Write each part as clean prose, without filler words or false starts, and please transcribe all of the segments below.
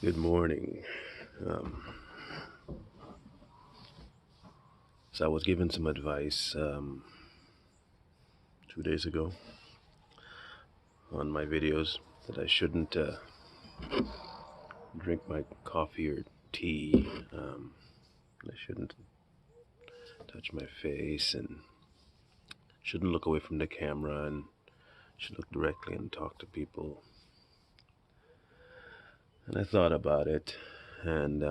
Good morning. Um, so I was given some advice 2 days ago on my videos that I shouldn't drink my coffee or tea. I shouldn't touch my face and shouldn't look away from the camera and should look directly and talk to people. And I thought about it, and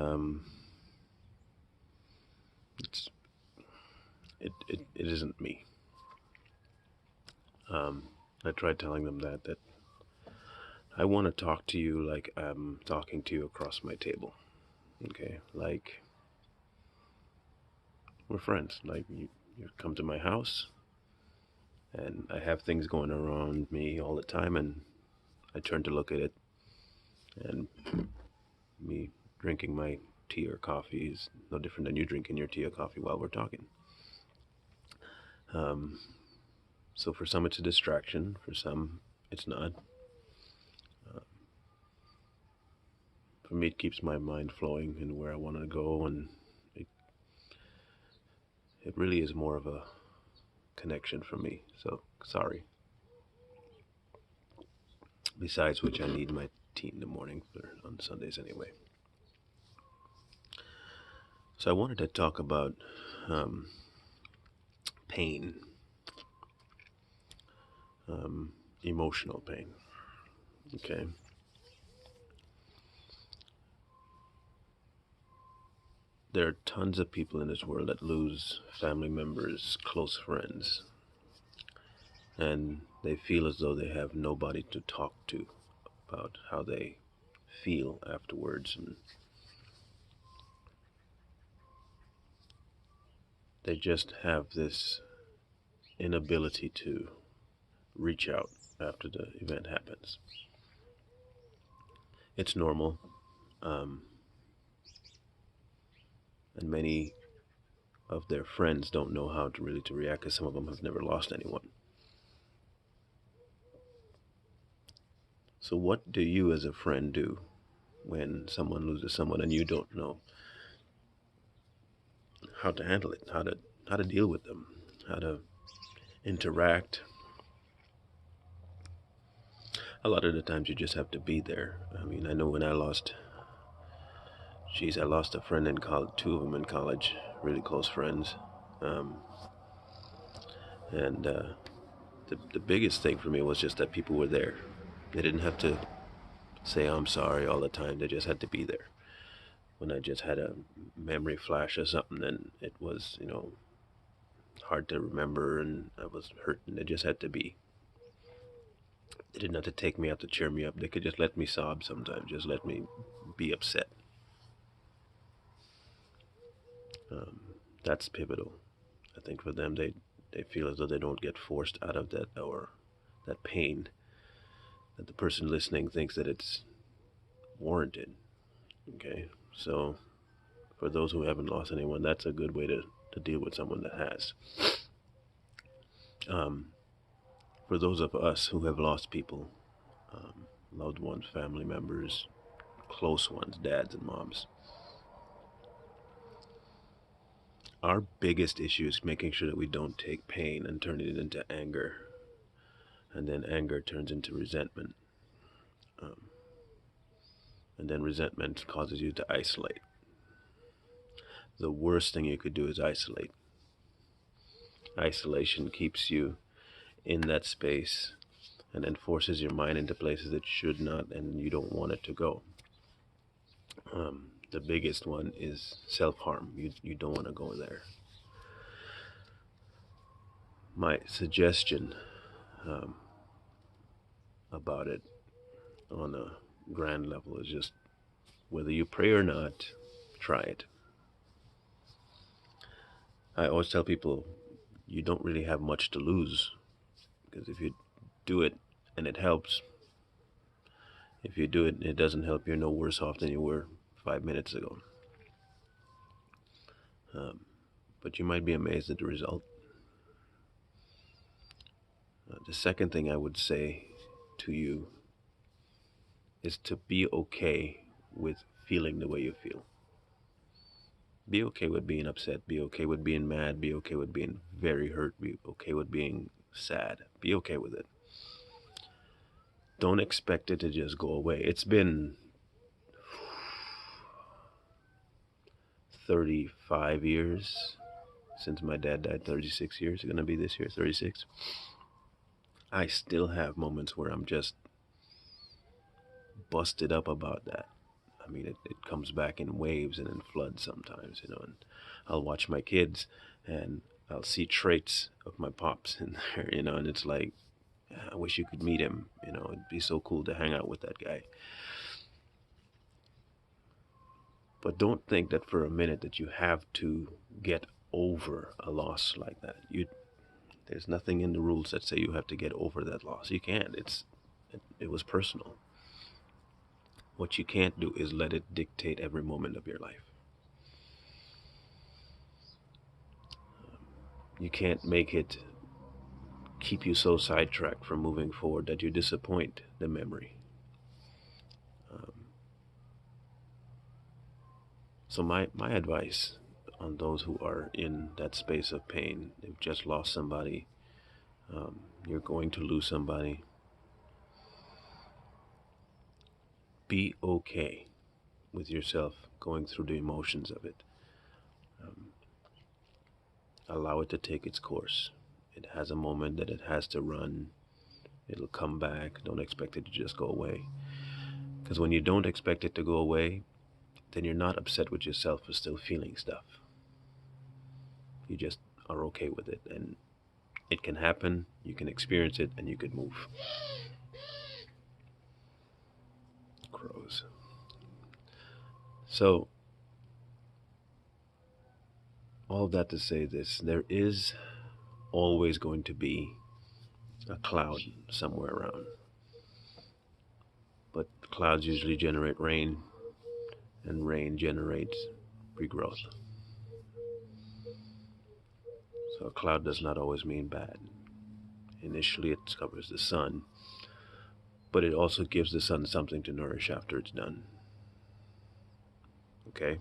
it's it isn't me. I tried telling them that I want to talk to you like I'm talking to you across my table. Okay, like we're friends. Like you come to my house, and I have things going around me all the time, and I turn to look at it, and me drinking my tea or coffee is no different than you drinking your tea or coffee while we're talking. Um, so for some, it's a distraction. For some, it's not. Uh, for me, it keeps my mind flowing and where I want to go, and it really is more of a connection for me. So sorry. Besides which, I need my tea in the morning for, on Sundays anyway. So I wanted to talk about um, pain, um, emotional pain. Okay, there are tons of people in this world that lose family members, close friends, and they feel as though they have nobody to talk to about how they feel afterwards, and they just have this inability to reach out after the event happens. It's normal, um, and many of their friends don't know how to really to react because some of them have never lost anyone. So what do you as a friend do when someone loses someone and you don't know how to handle it, how to deal with them, how to interact? A lot of the times you just have to be there. I mean, I know when I lost a friend in college, two of them in college, really close friends. Um, and the biggest thing for me was just that people were there. They didn't have to say I'm sorry all the time. They just had to be there. When I just had a memory flash or something, then it was, hard to remember and I was hurt and they just had to be. They didn't have to take me out to cheer me up. They could just let me sob sometimes, just let me be upset. Um, that's pivotal. I think for them, they feel as though they don't get forced out of that or that pain, that the person listening thinks that it's warranted. Okay, so for those who haven't lost anyone, that's a good way to deal with someone that has. Um, for those of us who have lost people, loved ones, family members, close ones, dads and moms, our biggest issue is making sure that we don't take pain and turn it into anger, and then anger turns into resentment, um, and then resentment causes you to isolate. The worst thing you could do is isolate. Isolation keeps you in that space and then forces your mind into places it should not and you don't want it to go. The biggest one is self-harm. You don't want to go there. My suggestion um, about it on a grand level is just whether you pray or not, try it. I always tell people you don't really have much to lose because if you do it and it helps, if you do it and it doesn't help, you're no worse off than you were 5 minutes ago. Um, but you might be amazed at the result. The second thing I would say to you is to be okay with feeling the way you feel. Be okay with being upset. Be okay with being mad. Be okay with being very hurt. Be okay with being sad. Be okay with it. Don't expect it to just go away. It's been 35 years since my dad died. 36 years. It's going to be this year, 36. I still have moments where I'm just busted up about that. I mean, it comes back in waves and in floods sometimes, and I'll watch my kids and I'll see traits of my pops in there, and it's like, I wish you could meet him, it'd be so cool to hang out with that guy. But don't think that for a minute that you have to get over a loss like that. There's nothing in the rules that say you have to get over that loss. You can't. It was personal. What you can't do is let it dictate every moment of your life. You can't make it keep you so sidetracked from moving forward that you disappoint the memory. Um, so my advice on those who are in that space of pain, they've just lost somebody, you're going to lose somebody, be okay with yourself going through the emotions of it. Um, Allow it to take its course. It has a moment that it has to run. It'll come back. Don't expect it to just go away. Because when you don't expect it to go away, then you're not upset with yourself for still feeling stuff. You just are okay with it. And it can happen, you can experience it, and you can move. Crows. So, all of that to say this, there is always going to be a cloud somewhere around. But clouds usually generate rain, and rain generates regrowth. So a cloud does not always mean bad. Initially, it covers the sun, but it also gives the sun something to nourish after it's done. Okay?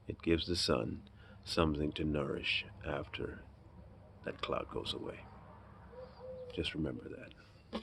It gives the sun something to nourish after that cloud goes away. Just remember that.